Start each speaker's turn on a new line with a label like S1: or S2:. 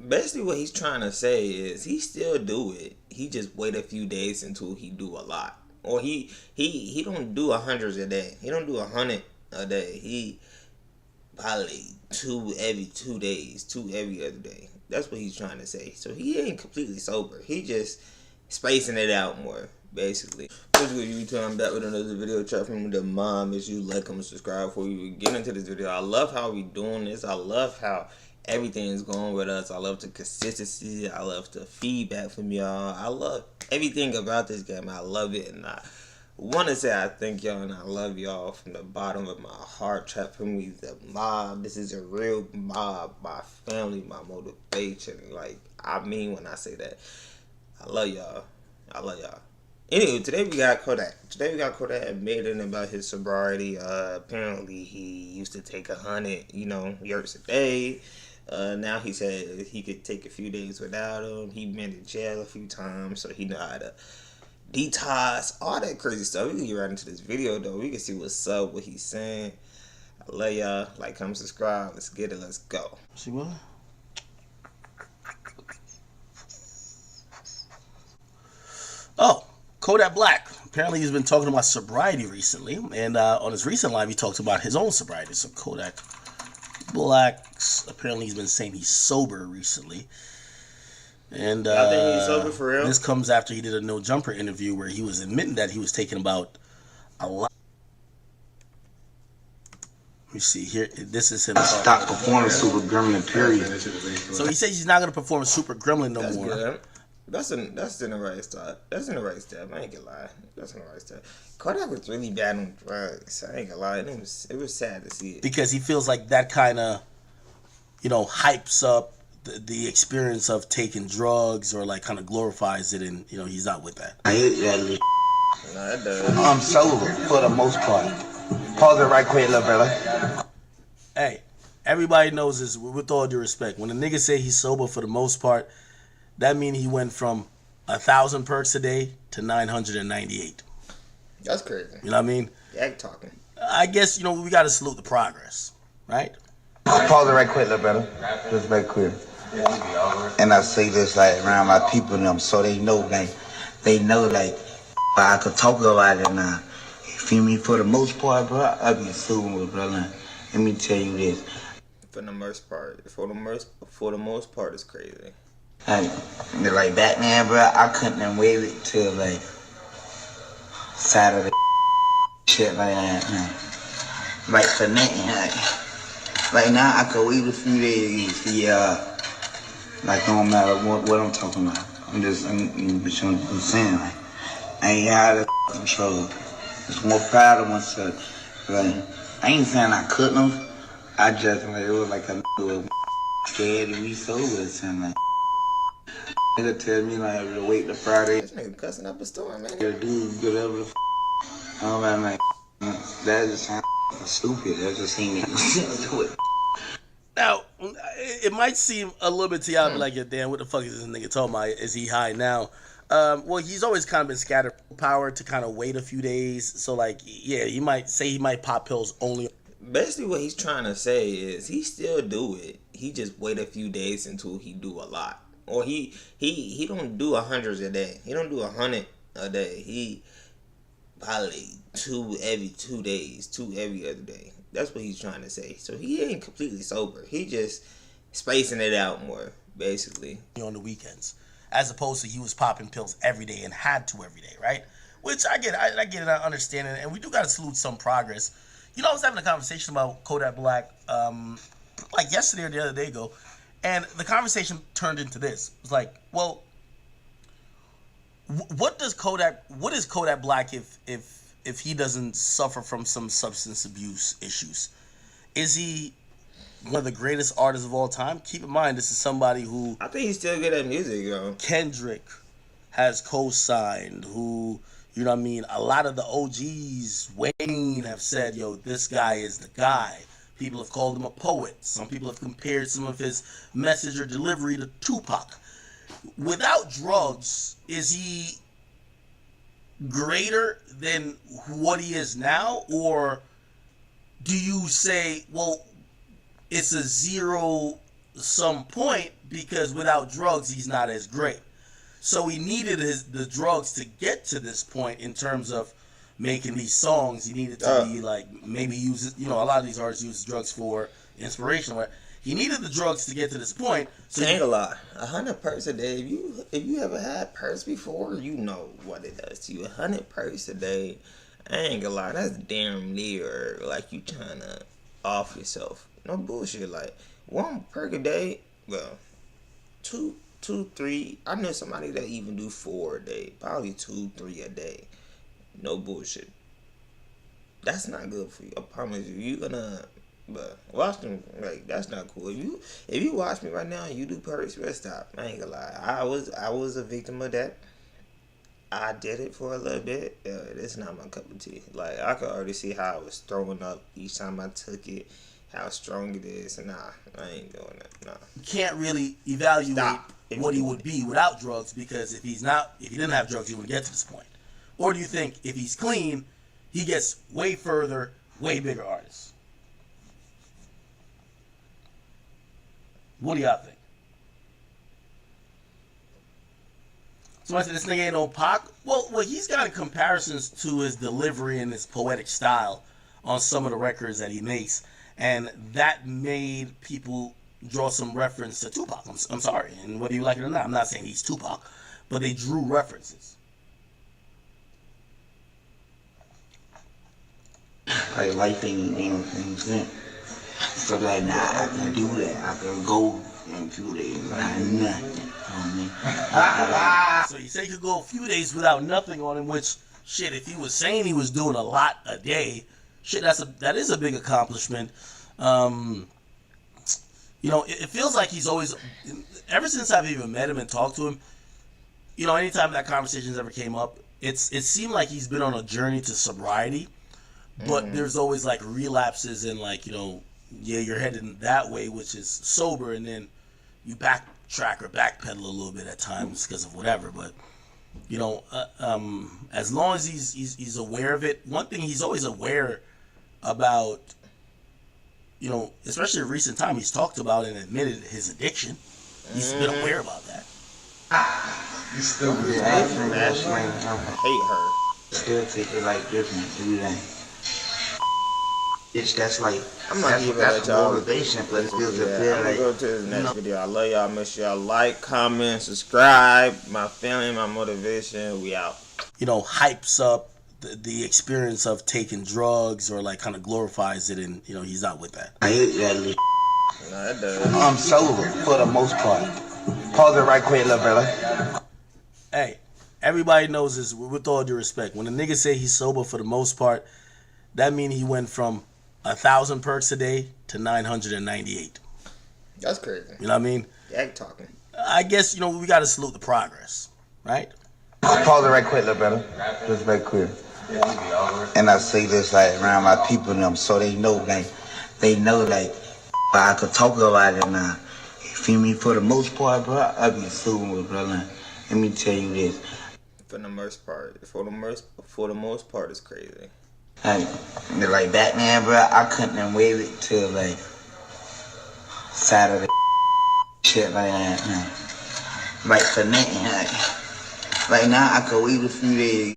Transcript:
S1: Basically, what he's trying to say is he still do it. He just wait a few days until he do a lot, or he don't do 100 a day. He don't do 100 a day. He probably 2 every 2 days, 2 every other day. That's what he's trying to say. So he ain't completely sober. He just spacing it out more, basically. What's good, YouTube? I'm back with another video. Chat from the mom. If you like, comment, subscribe before we get into this video. I love how we doing this. I love how everything is going with us. I love the consistency. I love the feedback from y'all. I love everything about this game. I love it, and I want to say I thank y'all and I love y'all from the bottom of my heart. Chat from me, the mob. This is a real mob. My family, my motivation. Like, I mean when I say that. I love y'all. I love y'all. Anyway, today we got Kodak. Kodak admitting about his sobriety. Apparently he used to take 100, yerks a day. Now he said he could take a few days without them. He been to jail a few times, so he know how to detox, all that crazy stuff. We can get right into this video though. We can see what's up, what he's saying. I love y'all. Like, comment, subscribe. Let's get it. Let's go.
S2: See what? Oh, Kodak Black. Apparently he's been talking about sobriety recently, and on his recent live he talked about his own sobriety. So Kodak Black's apparently he's been saying he's sober recently. And
S1: I think he's sober for real.
S2: This comes after he did a No Jumper interview where he was admitting that he was taking about a lot. Let me see here. This is him.
S3: Stop performing Super Gremlin, period.
S2: So he says he's not going to perform Super Gremlin no more.
S1: Good. That's in the right step. That's in the right step. I ain't gonna lie. That's in the right step. Kodak was really bad on drugs. I ain't gonna lie. It was sad to see it.
S2: Because he feels like that kind of, hypes up the experience of taking drugs, or like kind of glorifies it, and he's not with that.
S3: I hate that little
S1: Nah, it does.
S3: I'm sober for the most part. Pause it right quick, little brother.
S2: Hey, everybody knows this, with all due respect. When a nigga say he's sober for the most part, that means he went from 1,000 perks a day to 998.
S1: That's crazy.
S2: You know what I mean?
S1: Yeah, talking.
S2: I guess, we got to salute the progress, right?
S3: Pause it right quick, little brother. Just right quick. And I say this like around my people and them, so they know, like, I could talk about it now. You feel me? For the most part, bro, I be sober, brother. Let me tell you this.
S1: For the most part, it's crazy.
S3: Like back then, bro, I couldn't even wait it till like Saturday, shit like that, man. Like for nothing, like now I could wait a few days, like no matter what I'm talking about. I'm saying, like, I ain't out of control. Just more proud of myself. Like, I ain't saying I couldn't have. I just, like, it was like a was scared to be sober or something. Like, nigga tell me, like, to wait till Friday.
S1: This nigga cussing up a storm, man.
S3: Your dude, whatever the I'm like, that just sounds stupid. That just ain't making sense to it.
S2: Now, it might seem a little bit to y'all, be like, yeah, damn, what the fuck is this nigga talking about? Is he high now? Well, he's always kind of been scattered power to kind of wait a few days. So, like, yeah, he might pop pills only.
S1: Basically, what he's trying to say is he still do it. He just wait a few days until he do a lot. Or he don't do 100 a day. He don't do 100 a day. He probably 2 every 2 days, 2 every other day. That's what he's trying to say. So he ain't completely sober. He just spacing it out more, basically.
S2: On the weekends, as opposed to he was popping pills every day and had to every day, right? Which I get it, I understand it, and we do got to salute some progress. I was having a conversation about Kodak Black, like yesterday or the other day ago, and the conversation turned into this. It was like, well, what is Kodak Black if he doesn't suffer from some substance abuse issues? Is he one of the greatest artists of all time? Keep in mind, this is somebody who,
S1: I think he's still good at music, yo.
S2: Kendrick has co-signed, who, you know what I mean, a lot of the OGs, Wayne, have said, yo, this guy is the guy. People have called him a poet. Some people have compared some of his message or delivery to Tupac. Without drugs, is he greater than what he is now? Or do you say, well, it's a zero some point because without drugs he's not as great. So he needed the drugs to get to this point in terms of making these songs. He needed to be like, maybe use, a lot of these artists use drugs for inspiration. Right? He needed the drugs to get to this point. So
S1: ain't a lot. 100 perks a day. If you ever had perks before, you know what it does to you. 100 perks a day. I ain't gonna lie. That's damn near like you trying to off yourself. No bullshit. Like 1 perk a day. Well, two, 3. I know somebody that even do 4 a day. Probably 2, 3 a day. No bullshit. That's not good for you. I promise you. You gonna. But watch them, like, that's not cool. If you watch me right now and you do perks, stop. I ain't gonna lie. I was a victim of that. I did it for a little bit. It's not my cup of tea. Like, I could already see how I was throwing up each time I took it, how strong it is. Nah, I ain't doing that. Nah.
S2: You can't really evaluate what he would be without drugs, because if he didn't have drugs, he wouldn't get to this point. Or do you think if he's clean, he gets way further, way bigger artists? What do y'all think? Somebody said this nigga ain't no Pac. Well, he's got comparisons to his delivery and his poetic style on some of the records that he makes, and that made people draw some reference to Tupac. I'm sorry, and whether you like it or not, I'm not saying he's Tupac, but they drew references.
S3: Like life ain't anything. So like, nah, I can do that. I can go and do that. Nothing on me.
S2: So you say you could go a few days without nothing on him, which, shit, if he was saying he was doing a lot a day, shit, that is a big accomplishment. It feels like he's always, ever since I've even met him and talked to him, anytime that conversation's ever came up, it seemed like he's been on a journey to sobriety, but there's always like relapses and like, you're heading that way, which is sober, and then you backtrack or backpedal a little bit at times because of whatever. But as long as he's aware of it, one thing he's always aware about, especially in recent time, he's talked about and admitted his addiction. He's been aware about that.
S3: You still I
S1: hate her.
S3: Still take it like different every day. Bitch, that's like,
S1: I'm not giving that y'all
S3: motivation, but it feels
S1: I'm
S3: feel
S1: gonna
S3: like,
S1: go to the next video. I love y'all. Make sure y'all like, comment, subscribe. My family, my motivation. We out.
S2: Hypes up the experience of taking drugs, or like kind of glorifies it, and he's not with that.
S3: I hate that little.
S1: No, it does.
S3: I'm sober for the most part. Pause it right quick, little brother.
S2: Hey, everybody knows this, with all due respect. When a nigga say he's sober for the most part, that means he went from 1,000 perks a day to 998.
S1: That's crazy.
S2: You know what I mean?
S1: Yak talking.
S2: I guess, we got to salute the progress, right?
S3: Pause it right quick, little brother. Just right quick. And I say this like around my people and them, so they know like I could talk about it now. You feel me? For the most part, bro, I be sober, brother. Let me tell you this.
S1: For the most part, it's crazy.
S3: Like Batman, bro, I couldn't have waited till like Saturday shit like that. Like for nothing. Like now I could wait a few days.